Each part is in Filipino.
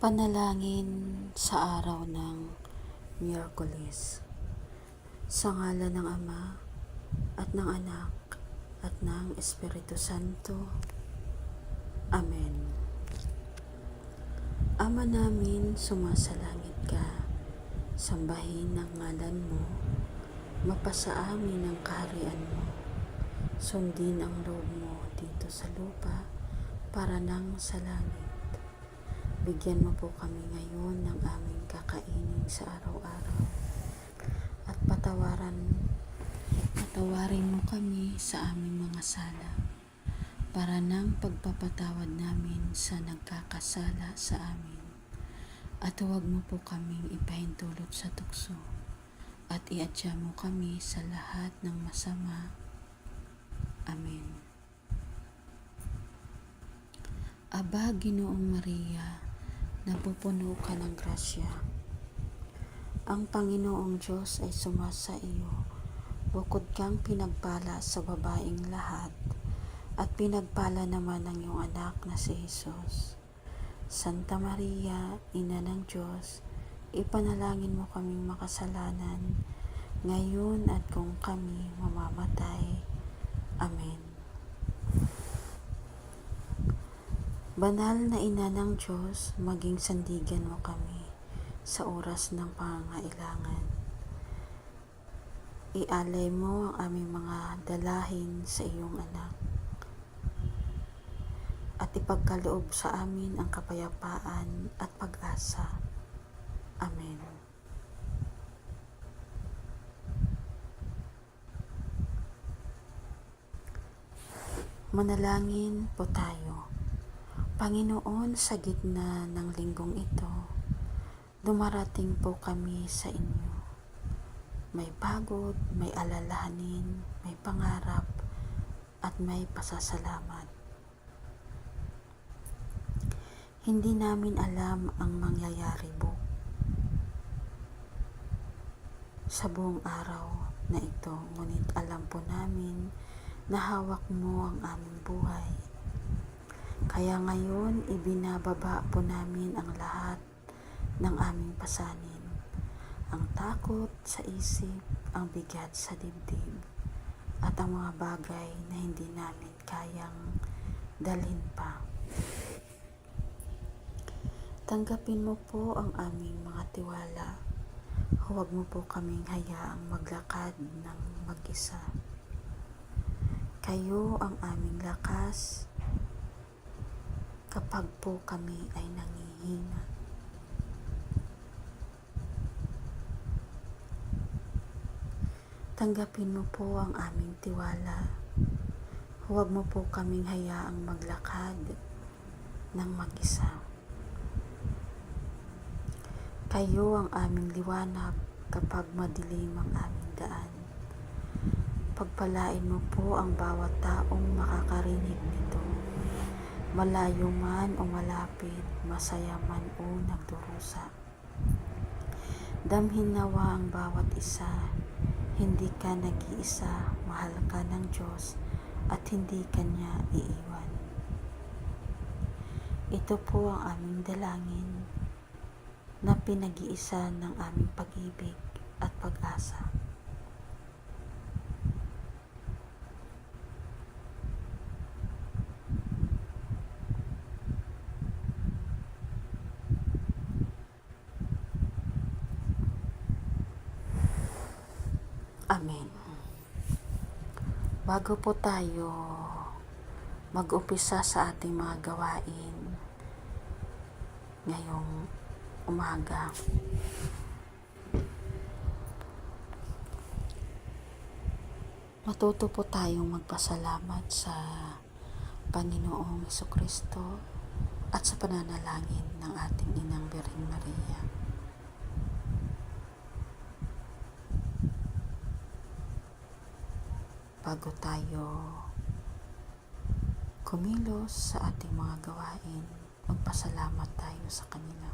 Panalangin sa araw ng Miyerkules. Sa ngalan ng Ama at ng Anak at ng Espiritu Santo. Amen. Ama namin, sumasalangit ka. Sambahin ang ngalan mo. Mapasa amin ang kaharian mo. Sundin ang loob mo dito sa lupa para nang sa langit. Bigyan mo po kami ngayon ng aming kakainin sa araw-araw at patawarin mo kami sa aming mga sala para nang pagpapatawad namin sa nagkakasala sa amin. At huwag mo po kaming ipahintulot sa tukso at iadya mo kami sa lahat ng masama. Amen. Aba, Ginoong Maria, napupuno ka ng grasya. Ang Panginoong Diyos ay sumasa iyo. Bukod kang pinagpala sa babaeng lahat, at pinagpala naman ang iyong anak na si Jesus. Santa Maria, Ina ng Diyos, ipanalangin mo kaming makasalanan, ngayon at kung kami mamamatay. Amen. Banal na Ina ng Diyos, maging sandigan mo kami sa oras ng pangangailangan. Ialay mo ang aming mga dalahin sa iyong anak at ipagkaloob sa amin ang kapayapaan at pag-asa. Amen. Manalangin po tayo. Panginoon, sa gitna ng linggong ito, dumarating po kami sa inyo. May pagod, may alalahanin, may pangarap, at may pasasalamat. Hindi namin alam ang mangyayari sa buong araw na ito, ngunit alam po namin na hawak mo ang aming buhay. Kaya ngayon, ibinababa po namin ang lahat ng aming pasanin. Ang takot sa isip, ang bigat sa dibdib, at ang mga bagay na hindi namin kayang dalhin pa. Tanggapin mo po ang aming mga tiwala. Huwag mo po kaming hayaang maglakad ng mag-isa. Kayo ang aming lakas kapag po kami ay nangihina. Tanggapin mo po ang aming tiwala. Huwag mo po kaming hayaang maglakad ng mag-isa. Kayo ang aming liwanag kapag madilim ang aming daan. Pagpalain mo po ang bawat taong makakarinig nito. Malayo man o malapit, masaya man o nagdurusa. Damhin nawa ang bawat isa. Hindi ka nag-iisa, mahal ka ng Diyos at hindi ka niya iiwan. Ito po ang aming dalangin na pinag-iisa ng aming pag-ibig at pag-asa. Amen. Bago po tayo mag-umpisa sa ating mga gawain ngayong umaga, matuto po tayong magpasalamat sa Panginoong Jesucristo at sa pananalangin ng ating Inang Birheng Maria. Bago tayo kumilos sa ating mga gawain, magpasalamat tayo sa kanila.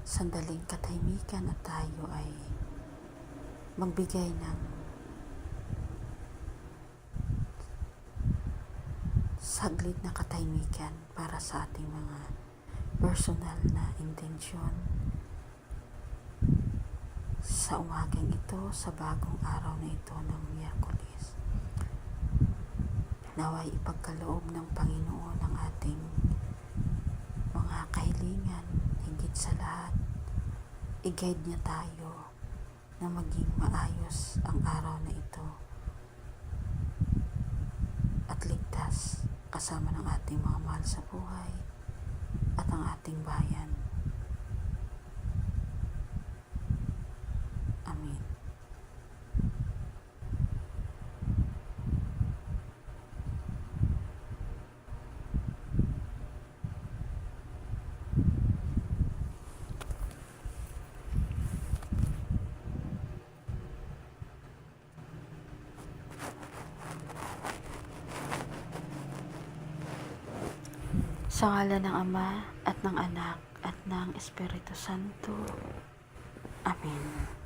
Sandaling katahimikan at tayo ay magbigay ng saglit na katahimikan para sa ating mga personal na intensyon sa umagang ito, sa bagong araw na ito ng Miyerkules. Naway ipagkaloob ng Panginoon ang ating mga kahilingan, higit sa lahat i-guide niya tayo na maging maayos ang araw na ito at ligtas kasama ng ating mga mahal sa buhay at ang ating bayan. Amen. Sa ngalan ng Ama at ng Anak at ng Espiritu Santo. Amen.